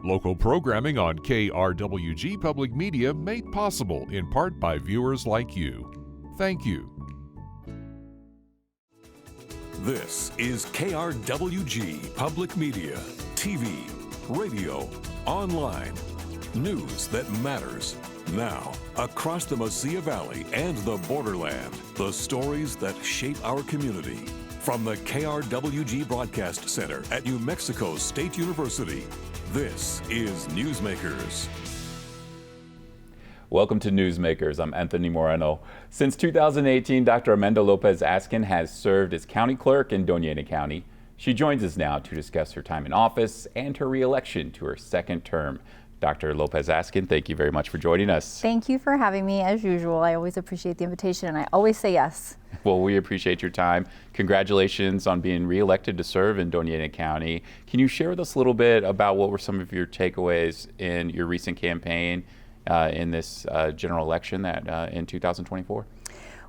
Local programming on KRWG Public Media made possible in part by viewers like you. Thank you. This is KRWG Public Media, TV, radio, online, news that matters. Now, across the Mesilla Valley and the borderland, the stories that shape our community. From the KRWG Broadcast Center at New Mexico State University, this is Newsmakers. Welcome to Newsmakers. I'm Anthony Moreno. Since 2018, Dr. López Askin has served as county clerk in Doña County. She joins us now to discuss her time in office and her reelection to her second term. Dr. López Askin, thank you very much for joining us. Thank you for having me. As usual, I always appreciate the invitation, and I always say yes. Well, we appreciate your time. Congratulations on being reelected to serve in Doña County. Can you share with us a little bit about what were some of your takeaways in your recent campaign in this general election that in 2024?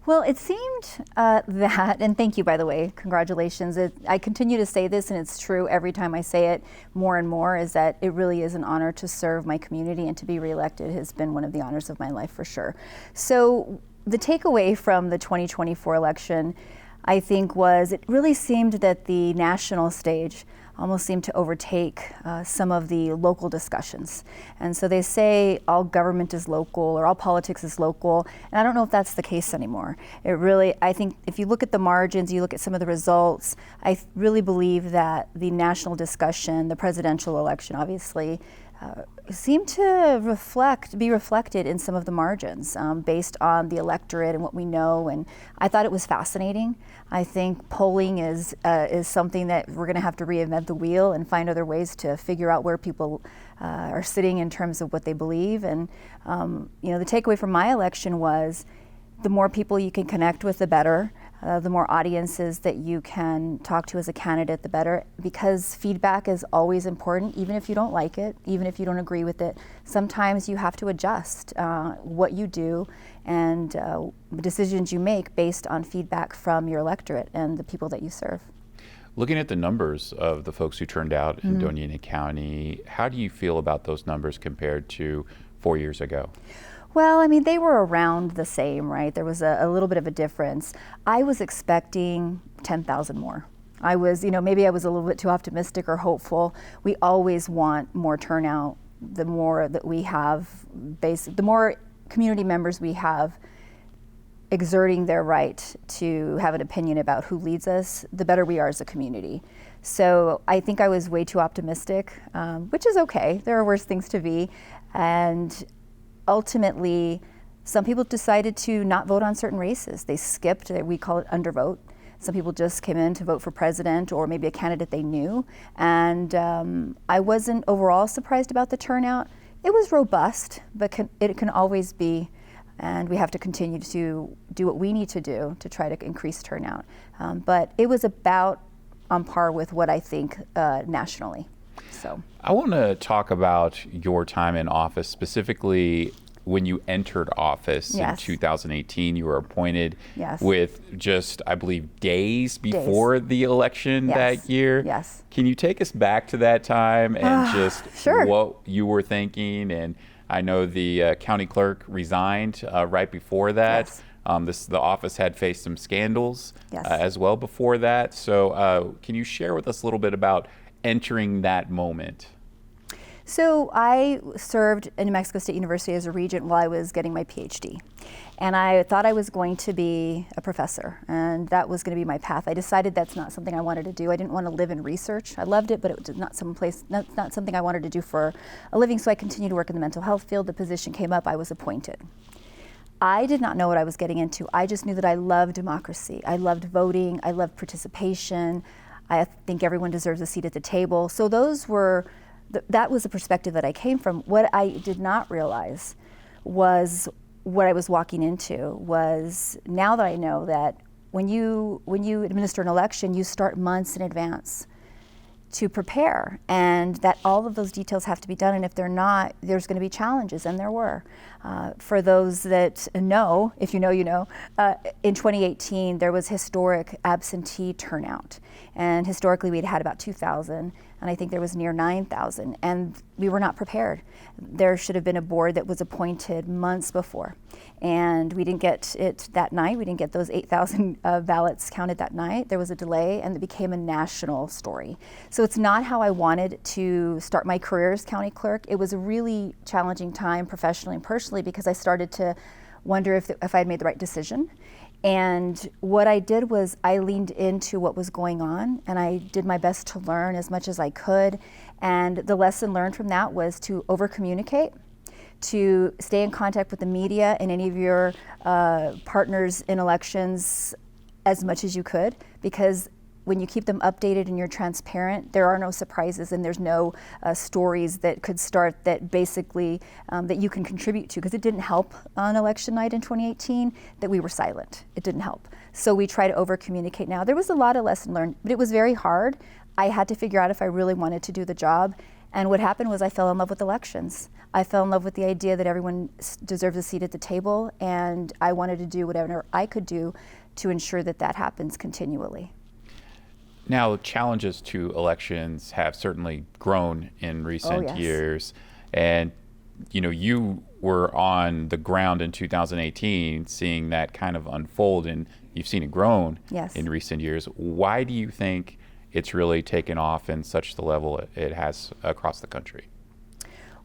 Well, it seemed that, and thank you, by the way, congratulations. I continue to say this, and it's true every time I say it more and more, is that it really is an honor to serve my community, and to be reelected has been one of the honors of my life for sure. So the takeaway from the 2024 election, I think, was it really seemed that the national stage almost seemed to overtake some of the local discussions. And so they say all government is local or all politics is local, and I don't know if that's the case anymore. I think if you look at the margins, you look at some of the results, I really believe that the national discussion, the presidential election obviously, seemed to be reflected in some of the margins based on the electorate and what we know, and I thought it was fascinating. I think polling is something that we're going to have to reinvent the wheel and find other ways to figure out where people are sitting in terms of what they believe. And the takeaway from my election was the more people you can connect with, the better. The more audiences that you can talk to as a candidate, the better, because feedback is always important, even if you don't like it, even if you don't agree with it. Sometimes you have to adjust what you do and the decisions you make based on feedback from your electorate and the people that you serve. Looking at the numbers of the folks who turned out in Doña County, how do you feel about those numbers compared to 4 years ago? Well, I mean, they were around the same, right? There was a little bit of a difference. I was expecting 10,000 more. I was, maybe I was a little bit too optimistic or hopeful. We always want more turnout. The more that we have, the more community members we have exerting their right to have an opinion about who leads us, the better we are as a community. So I think I was way too optimistic, which is okay. There are worse things to be. And ultimately, some people decided to not vote on certain races. They skipped, we call it undervote. Some people just came in to vote for president or maybe a candidate they knew. And I wasn't overall surprised about the turnout. It was robust, but it can always be, and we have to continue to do what we need to do to try to increase turnout. But it was about on par with what I think nationally. So I want to talk about your time in office, specifically when you entered office in 2018. You were appointed with just, I believe, days before the election that year. Yes. Can you take us back to that time and just what you were thinking? And I know the county clerk resigned right before that. The office had faced some scandals as well before that. So can you share with us a little bit about entering that moment? So I served in New Mexico State University as a regent while I was getting my PhD. And I thought I was going to be a professor, and that was going to be my path. I decided that's not something I wanted to do. I didn't want to live in research. I loved it, but it was not something I wanted to do for a living, so I continued to work in the mental health field. The position came up, I was appointed. I did not know what I was getting into. I just knew that I loved democracy. I loved voting, I loved participation. I think everyone deserves a seat at the table. So that was the perspective that I came from. What I did not realize was what I was walking into was, now that I know that when you administer an election, you start months in advance to prepare, and that all of those details have to be done, and if they're not, there's going to be challenges, and there were. For those that know, if you know, you know, in 2018 there was historic absentee turnout, and historically we'd had about 2,000. and I think there was near 9,000, and we were not prepared. There should have been a board that was appointed months before, and we didn't get it that night. We didn't get those 8,000 ballots counted that night. There was a delay, and it became a national story. So it's not how I wanted to start my career as county clerk. It was a really challenging time professionally and personally, because I started to wonder if I had made the right decision. And what I did was I leaned into what was going on, and I did my best to learn as much as I could. And the lesson learned from that was to over-communicate, to stay in contact with the media and any of your partners in elections as much as you could, because when you keep them updated and you're transparent, there are no surprises, and there's no stories that could start that basically that you can contribute to, because it didn't help on election night in 2018 that we were silent. It didn't help. So we try to over communicate now. There was a lot of lesson learned, but it was very hard. I had to figure out if I really wanted to do the job. And what happened was I fell in love with elections. I fell in love with the idea that everyone deserves a seat at the table, and I wanted to do whatever I could do to ensure that that happens continually. Now, challenges to elections have certainly grown in recent years, and you were on the ground in 2018 seeing that kind of unfold, and you've seen it grown in recent years. Why do you think it's really taken off in such the level it has across the country?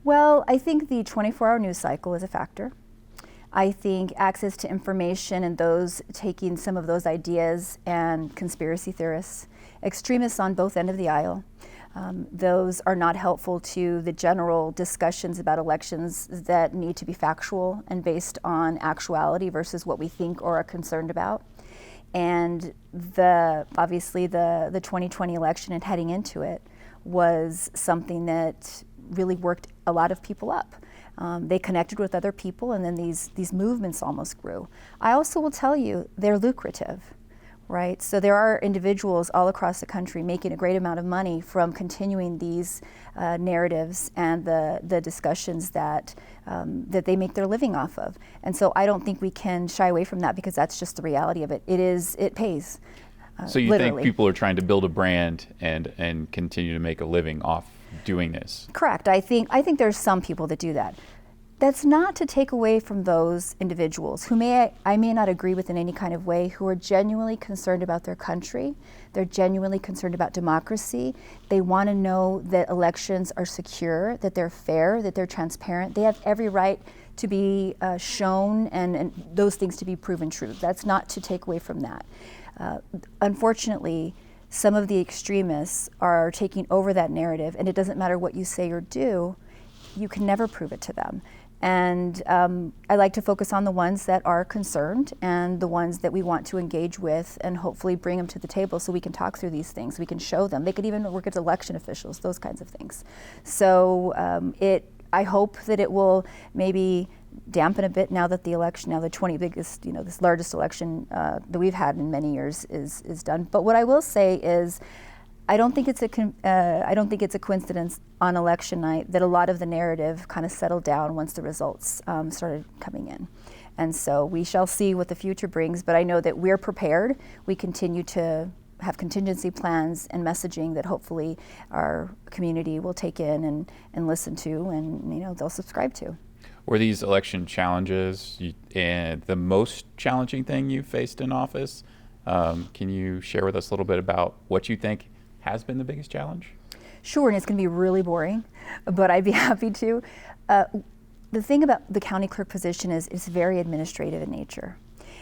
Well, I think the 24-hour news cycle is a factor. I think access to information and those taking some of those ideas, and conspiracy theorists, extremists on both ends of the aisle, those are not helpful to the general discussions about elections that need to be factual and based on actuality versus what we think or are concerned about. And obviously the 2020 election and heading into it was something that really worked a lot of people up. They connected with other people, and then these movements almost grew. I also will tell you, they're lucrative, right? So there are individuals all across the country making a great amount of money from continuing these narratives and the discussions that they make their living off of. And so I don't think we can shy away from that, because that's just the reality of it. It pays. So you literally. think people are trying to build a brand and continue to make a living off doing this? Correct. I think there's some people that do that. That's not to take away from those individuals who I may not agree with in any kind of way, who are genuinely concerned about their country. They're genuinely concerned about democracy. They want to know that elections are secure, that they're fair, that they're transparent. They have every right to be shown and those things to be proven true. That's not to take away from that. Unfortunately, some of the extremists are taking over that narrative, and it doesn't matter what you say or do, you can never prove it to them. And I like to focus on the ones that are concerned and the ones that we want to engage with, and hopefully bring them to the table so we can talk through these things. We can show them. They could even work as election officials, those kinds of things. So I hope that it will maybe dampen a bit now that the election, the 20 biggest, this largest election that we've had in many years is done. But what I will say is, I don't think it's a coincidence on election night that a lot of the narrative kind of settled down once the results started coming in. And so we shall see what the future brings, but I know that we're prepared. We continue to have contingency plans and messaging that hopefully our community will take in and listen to, and they'll subscribe to. Were these election challenges the most challenging thing you faced in office? Can you share with us a little bit about what you think has been the biggest challenge? Sure, and it's going to be really boring, but I'd be happy to. The thing about the county clerk position is it's very administrative in nature.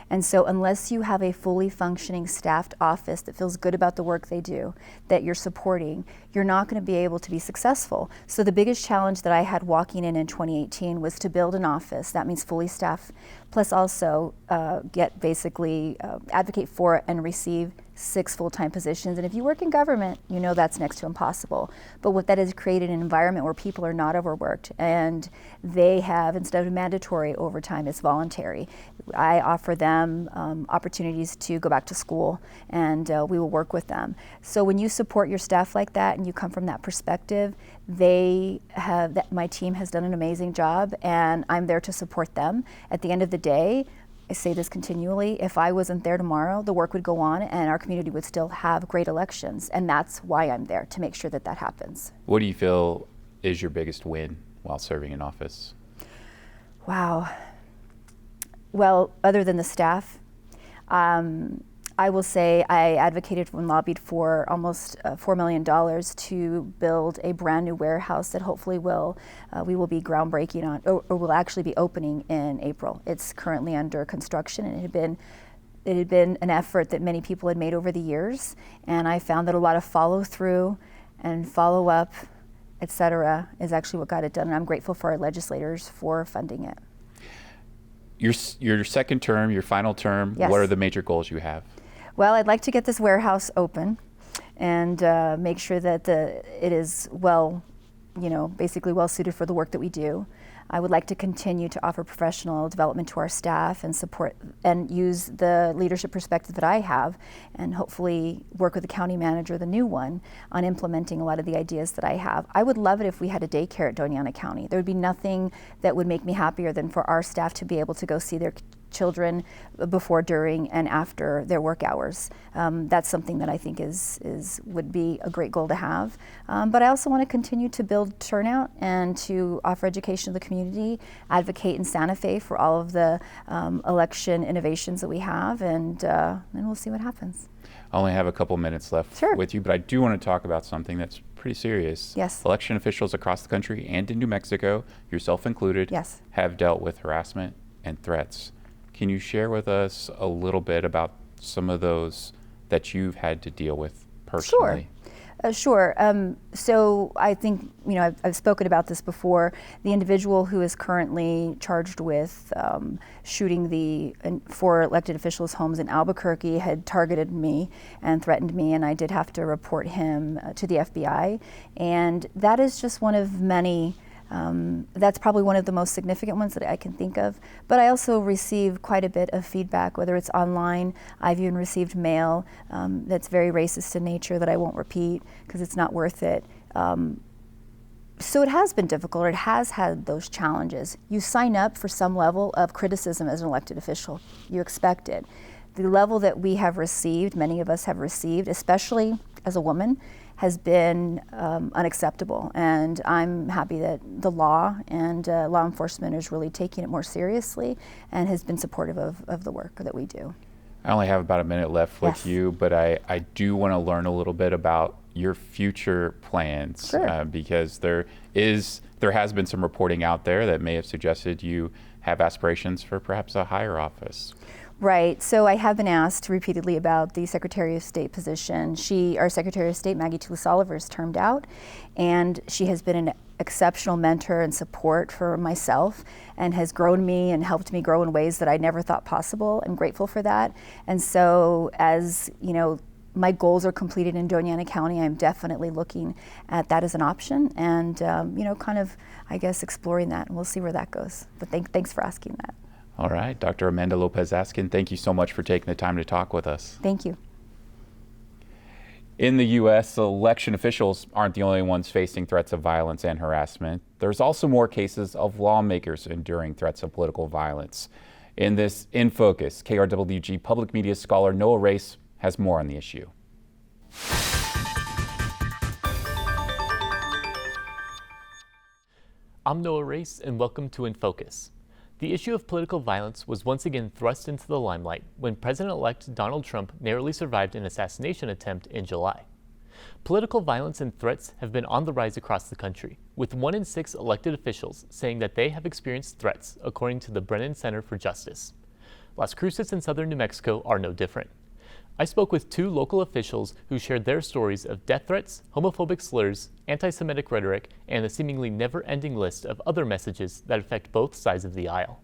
And so unless you have a fully functioning staffed office that feels good about the work they do, that you're supporting, you're not going to be able to be successful. So the biggest challenge that I had walking in 2018 was to build an office, that means fully staffed, plus also advocate for and receive 6 full-time positions. And if you work in government, that's next to impossible. But what that has created an environment where people are not overworked, and they have, instead of mandatory overtime, it's voluntary. I offer them opportunities to go back to school, and we will work with them. So when you support your staff like that and you come from that perspective, my team has done an amazing job, and I'm there to support them. At the end of the day, I say this continually, if I wasn't there tomorrow, the work would go on and our community would still have great elections. And that's why I'm there, to make sure that that happens. What do you feel is your biggest win while serving in office? Wow. Well, other than the staff, I will say I advocated and lobbied for almost $4 million to build a brand new warehouse that hopefully we will be groundbreaking on, or will actually be opening in April. It's currently under construction, and it had been an effort that many people had made over the years, and I found that a lot of follow through and follow up, et cetera, is actually what got it done, and I'm grateful for our legislators for funding it. Your second term, your final term, yes. What are the major goals you have? Well, I'd like to get this warehouse open and make sure that it is basically well suited for the work that we do. I would like to continue to offer professional development to our staff and support and use the leadership perspective that I have, and hopefully work with the county manager, the new one, on implementing a lot of the ideas that I have. I would love it if we had a daycare at Doña County. There would be nothing that would make me happier than for our staff to be able to go see their children before, during, and after their work hours. That's something that I think would be a great goal to have. But I also want to continue to build turnout and to offer education to the community, advocate in Santa Fe for all of the election innovations that we have, and then we'll see what happens. I only have a couple minutes left with you, but I do want to talk about something that's pretty serious. Yes. Election officials across the country and in New Mexico, yourself included, yes, have dealt with harassment and threats. Can you share with us a little bit about some of those that you've had to deal with personally? Sure. So I think, I've spoken about this before. The individual who is currently charged with shooting 4 elected officials' homes in Albuquerque had targeted me and threatened me, and I did have to report him to the FBI. And that is just one of many. That's probably one of the most significant ones that I can think of. But I also receive quite a bit of feedback, whether it's online. I've even received mail that's very racist in nature that I won't repeat because it's not worth it. So it has been difficult. It has had those challenges. You sign up for some level of criticism as an elected official. You expect it. The level that we have received, many of us have received, especially as a woman, has been unacceptable, and I'm happy that the law and law enforcement is really taking it more seriously and has been supportive of the work that we do. I only have about a minute left with you, but I do want to learn a little bit about your future plans, because there has been some reporting out there that may have suggested you have aspirations for perhaps a higher office. Right. So I have been asked repeatedly about the Secretary of State position. Our Secretary of State, Maggie Toulouse Oliver, is termed out, and she has been an exceptional mentor and support for myself and has grown me and helped me grow in ways that I never thought possible. I'm grateful for that. And so as my goals are completed in Doña County, I'm definitely looking at that as an option and, kind of, I guess, exploring that, and we'll see where that goes. But thanks for asking that. All right, Dr. Amanda López Askin, thank you so much for taking the time to talk with us. Thank you. In the U.S., election officials aren't the only ones facing threats of violence and harassment. There's also more cases of lawmakers enduring threats of political violence. In this In Focus, KRWG public media scholar Noah Raess has more on the issue. I'm Noah Raess, and welcome to In Focus. The issue of political violence was once again thrust into the limelight when President-elect Donald Trump narrowly survived an assassination attempt in July. Political violence and threats have been on the rise across the country, with 1 in 6 elected officials saying that they have experienced threats, according to the Brennan Center for Justice. Las Cruces in southern New Mexico are no different. I spoke with 2 local officials who shared their stories of death threats, homophobic slurs, anti-Semitic rhetoric, and a seemingly never-ending list of other messages that affect both sides of the aisle.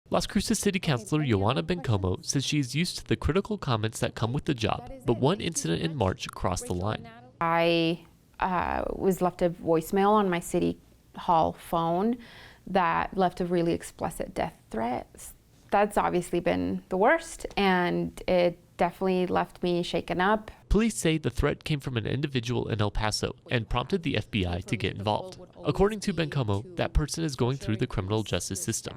Las Cruces City Councilor Joanna Bencomo says she is used to the critical comments that come with the job, but one incident in March crossed the line. I was left a voicemail on my City Hall phone that left a really explicit death threat. That's obviously been the worst, and it definitely left me shaken up. Police say the threat came from an individual in El Paso and prompted the FBI to get involved. According to Bencomo, that person is going through the criminal justice system.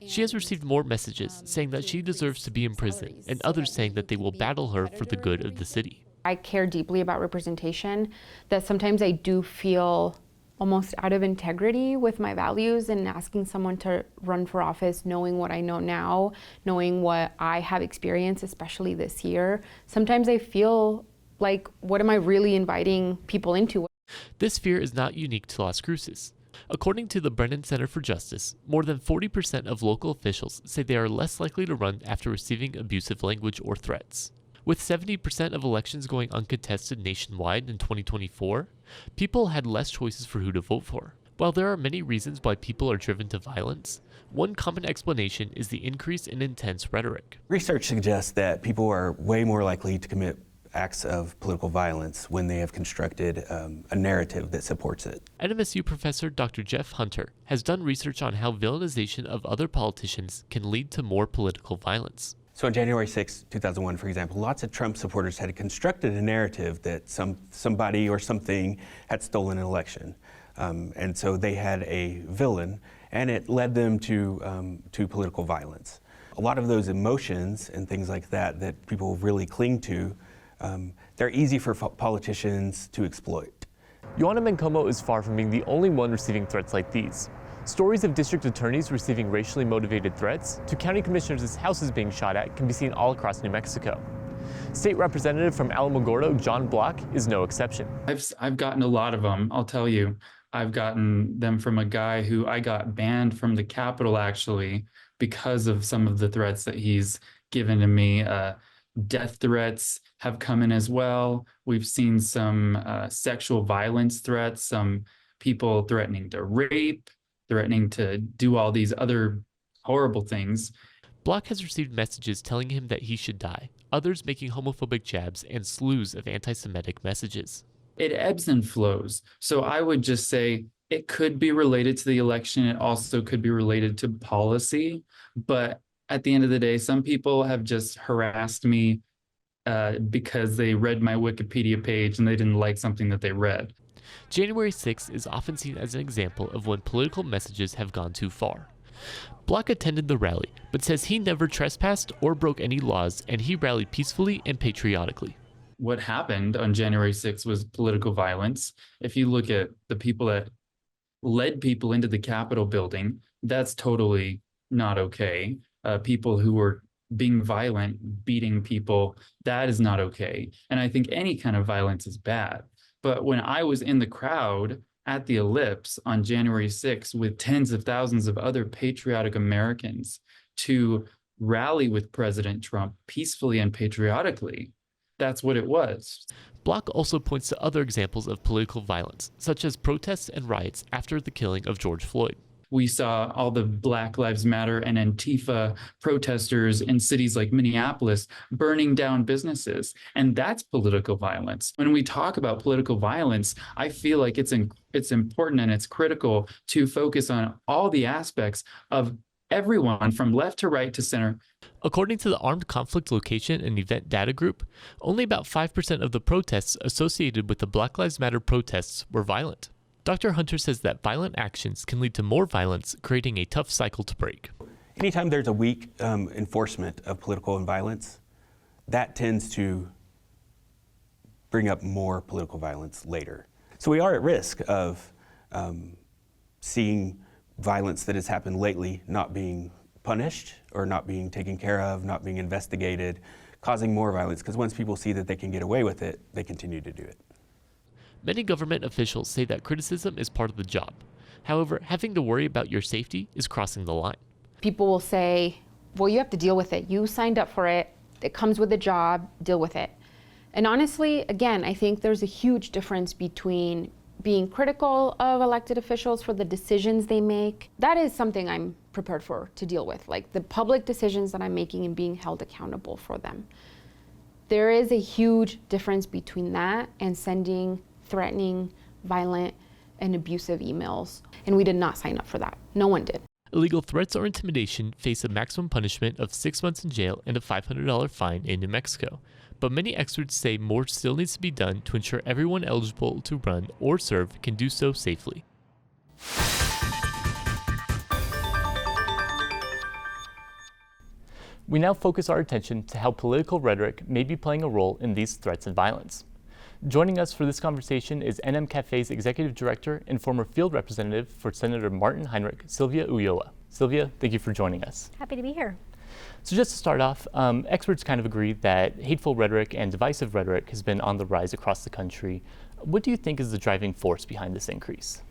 She has received more messages saying that she deserves to be in prison, and others saying that they will battle her for the good of the city. I care deeply about representation, that sometimes I do feel almost out of integrity with my values, and asking someone to run for office knowing what I know now, knowing what I have experienced, especially this year. Sometimes I feel like, what am I really inviting people into? This fear is not unique to Las Cruces. According to the Brennan Center for Justice, more than 40% of local officials say they are less likely to run after receiving abusive language or threats. With 70% of elections going uncontested nationwide in 2024, people had less choices for who to vote for. While there are many reasons why people are driven to violence, one common explanation is the increase in intense rhetoric. Research suggests that people are way more likely to commit acts of political violence when they have constructed a narrative that supports it. NMSU professor Dr. Jeff Hunter has done research on how villainization of other politicians can lead to more political violence. So on January 6, 2001, for example, lots of Trump supporters had constructed a narrative that somebody or something had stolen an election. And so they had a villain, and it led them to political violence. A lot of those emotions and things like that that people really cling to, they're easy for politicians to exploit. Joanna Bencomo is far from being the only one receiving threats like these. Stories of district attorneys receiving racially motivated threats to county commissioners' houses being shot at can be seen all across New Mexico. State Representative from Alamogordo, John Block, is no exception. I've gotten a lot of them, I'll tell you. I've gotten them from a guy who I got banned from the Capitol, actually, because of some of the threats that he's given to me. Death threats have come in as well. We've seen some sexual violence threats, some people threatening to rape, threatening to do all these other horrible things. Block has received messages telling him that he should die, others making homophobic jabs and slews of anti-Semitic messages. It ebbs and flows. So I would just say it could be related to the election. It also could be related to policy. But at the end of the day, some people have just harassed me because they read my Wikipedia page and they didn't like something that they read. January 6th is often seen as an example of when political messages have gone too far. Block attended the rally, but says he never trespassed or broke any laws, and he rallied peacefully and patriotically. What happened on January 6th was political violence. If you look at the people that led people into the Capitol building, that's totally not okay. People who were being violent, beating people, that is not okay. And I think any kind of violence is bad. But when I was in the crowd at the Ellipse on January 6th with tens of thousands of other patriotic Americans to rally with President Trump peacefully and patriotically, that's what it was. Block also points to other examples of political violence, such as protests and riots after the killing of George Floyd. We saw all the Black Lives Matter and Antifa protesters in cities like Minneapolis burning down businesses. And that's political violence. When we talk about political violence, I feel like it's important and it's critical to focus on all the aspects of everyone from left to right to center. According to the Armed Conflict Location and Event Data Group, only about 5% of the protests associated with the Black Lives Matter protests were violent. Dr. Hunter says that violent actions can lead to more violence, creating a tough cycle to break. Anytime there's a weak enforcement of political violence, that tends to bring up more political violence later. So we are at risk of seeing violence that has happened lately not being punished or not being taken care of, not being investigated, causing more violence, because once people see that they can get away with it, they continue to do it. Many government officials say that criticism is part of the job. However, having to worry about your safety is crossing the line. People will say, well, you have to deal with it. You signed up for it. It comes with the job. Deal with it. And honestly, again, I think there's a huge difference between being critical of elected officials for the decisions they make. That is something I'm prepared for to deal with, like the public decisions that I'm making and being held accountable for them. There is a huge difference between that and sending threatening, violent, and abusive emails. And we did not sign up for that. No one did. Illegal threats or intimidation face a maximum punishment of 6 months in jail and a $500 fine in New Mexico. but many experts say more still needs to be done to ensure everyone eligible to run or serve can do so safely. We now focus our attention to how political rhetoric may be playing a role in these threats and violence. Joining us for this conversation is NM Cafe's Executive Director and former field representative for Senator Martin Heinrich, Sylvia Ulloa. Sylvia, thank you for joining us. Happy to be here. So just to start off, experts kind of agree that hateful rhetoric and divisive rhetoric has been on the rise across the country. What do you think is the driving force behind this increase?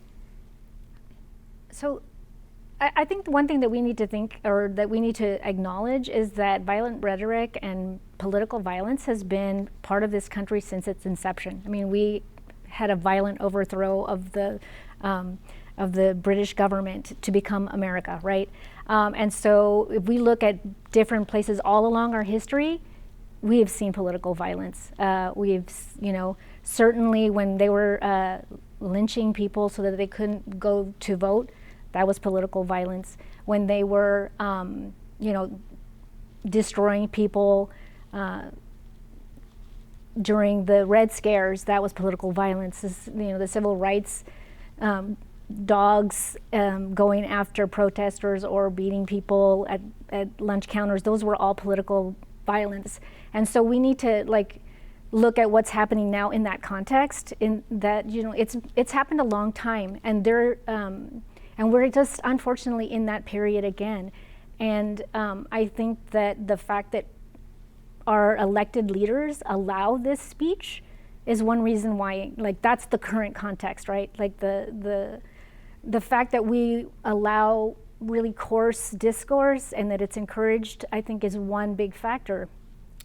So I think the one thing that we need to think, or that we need to acknowledge, is that violent rhetoric and political violence has been part of this country since its inception. I mean, we had a violent overthrow of the British government to become America, right? And so if we look at different places all along our history, we have seen political violence. We've, certainly when they were lynching people so that they couldn't go to vote, that was political violence. When they were, destroying people during the Red Scares, that was political violence. The civil rights, dogs going after protesters or beating people at lunch counters, those were all political violence. And so we need to look at what's happening now in that context, in that, it's happened a long time, and and we're just unfortunately in that period again. And I think that the fact that our elected leaders allow this speech is one reason why, that's the current context, right? The fact that we allow really coarse discourse and that it's encouraged, I think, is one big factor.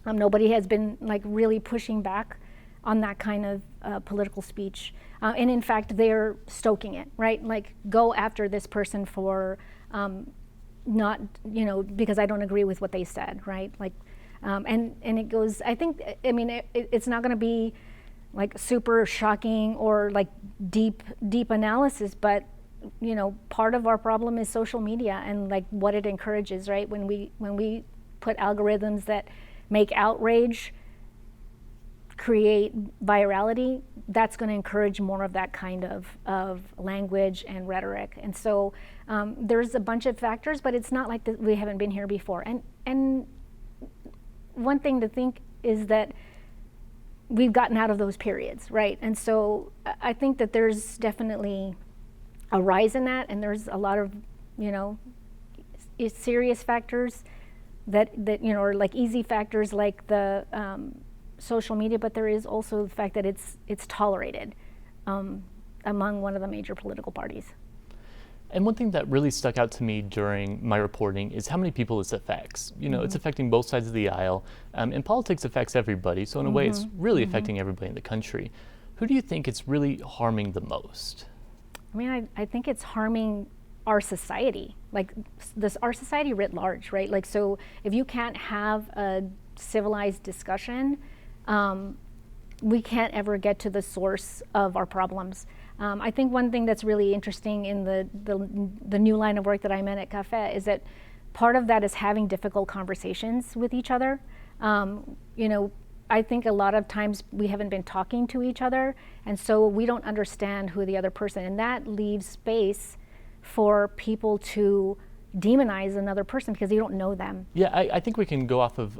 Nobody has been really pushing back on that kind of political speech. And in fact, they're stoking it, right? Go after this person for not, because I don't agree with what they said, right? And it goes, I think, it's not gonna be super shocking or deep analysis, but part of our problem is social media and what it encourages, right? When we put algorithms that make outrage create virality, that's going to encourage more of that kind of language and rhetoric. And so there's a bunch of factors, but it's not like we haven't been here before. And one thing to think is that we've gotten out of those periods, right? And so I think that there's definitely a rise in that, and there's a lot of, serious factors that or easy factors like the social media, but there is also the fact that it's tolerated among one of the major political parties. And one thing that really stuck out to me during my reporting is how many people this affects. It's affecting both sides of the aisle, and politics affects everybody, so in a way it's really affecting everybody in the country. Who do you think it's really harming the most? I think it's harming our society, our society writ large, right? So if you can't have a civilized discussion, we can't ever get to the source of our problems. I think one thing that's really interesting in the new line of work that I'm in at CAFE is that part of that is having difficult conversations with each other. I think a lot of times we haven't been talking to each other, and so we don't understand who the other person, and that leaves space for people to demonize another person because you don't know them. Yeah, I think we can go off of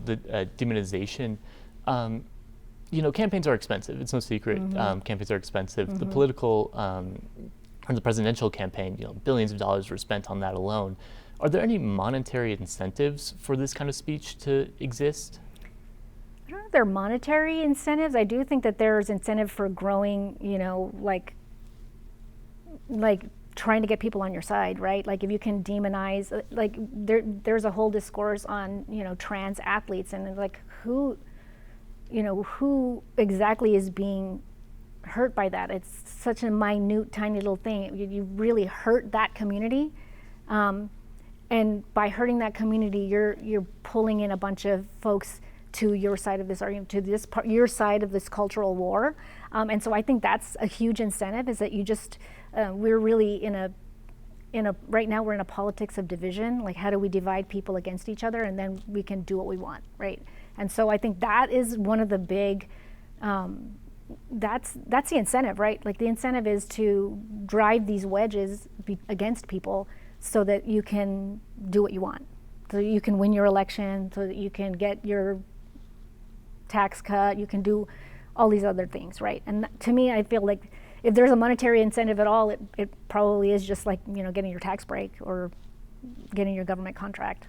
the demonization. Campaigns are expensive. It's no secret. Campaigns are expensive. The political or the presidential campaign, billions of dollars were spent on that alone. Are there any monetary incentives for this kind of speech to exist? I don't know if there are monetary incentives. I do think that there's incentive for growing, trying to get people on your side, right? If you can demonize, there's a whole discourse on, trans athletes, and who exactly is being hurt by that? It's such a minute, tiny little thing. You really hurt that community, and by hurting that community, you're pulling in a bunch of folks to your side of this argument, to this part, your side of this cultural war, and so I think that's a huge incentive. Is that you just we're really in a right now we're in a politics of division. How do we divide people against each other, and then we can do what we want, right? And so I think that is one of the big, that's the incentive, right? Like the incentive is to drive these wedges against people so that you can do what you want. So that you can win your election, so that you can get your tax cut, you can do all these other things, right? And to me, I feel like if there's a monetary incentive at all, it probably is just like, you know, getting your tax break or getting your government contract.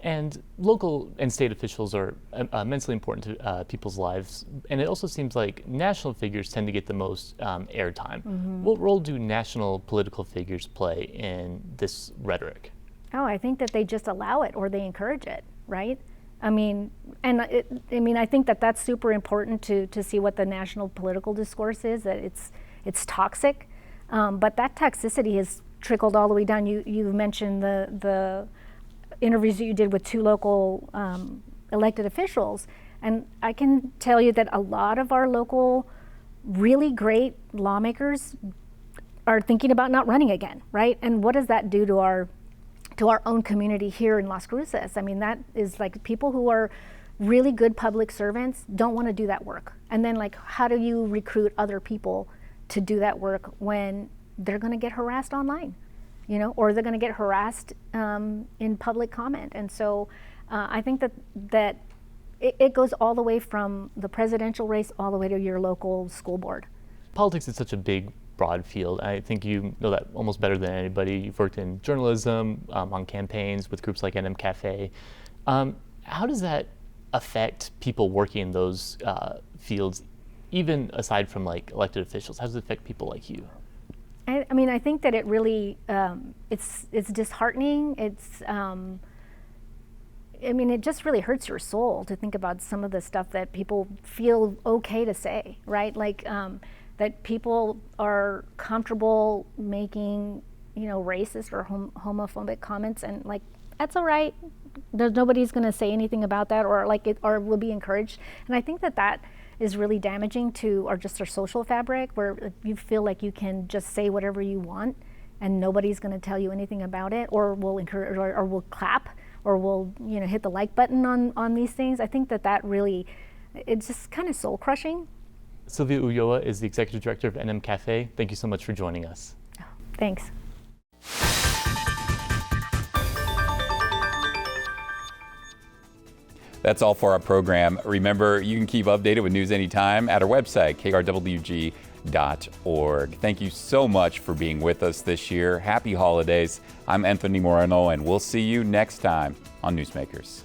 And local and state officials are immensely important to people's lives. And it also seems like national figures tend to get the most airtime. What role do national political figures play in this rhetoric? Oh, I think that they just allow it or they encourage it, right? I mean, and I think that that's super important to see what the national political discourse is, that it's toxic. But that toxicity has trickled all the way down. You mentioned the interviews that you did with 2 local elected officials, and I can tell you that a lot of our local really great lawmakers are thinking about not running again, right? And what does that do to our own community here in Las Cruces? I mean, that is like people who are really good public servants don't want to do that work. And then like, how do you recruit other people to do that work when they're going to get harassed online? You know, or they're going to get harassed in public comment. And so I think that it goes all the way from the presidential race all the way to your local school board. Politics is such a big, broad field. I think you know that almost better than anybody. You've worked in journalism, on campaigns with groups like NM Cafe. How does that affect people working in those fields, even aside from like elected officials? How does it affect people like you? I mean, I think that it really, it's disheartening. I mean, it just really hurts your soul to think about some of the stuff that people feel okay to say, right? Like that people are comfortable making, you know, racist or homophobic comments, and like that's all right. Nobody's going to say anything about that, or like it, or will be encouraged. And I think that is really damaging to our social fabric, where you feel like you can just say whatever you want and nobody's going to tell you anything about it, or will encourage, or will clap, or will, you know, hit the like button on these things. I think that really, it's just kind of soul crushing. Sylvia Ulloa is the executive director of NM Cafe. Thank you so much for joining us. Oh, thanks. That's all for our program. Remember, you can keep updated with news anytime at our website, krwg.org. Thank you so much for being with us this year. Happy holidays. I'm Anthony Moreno, and we'll see you next time on Newsmakers.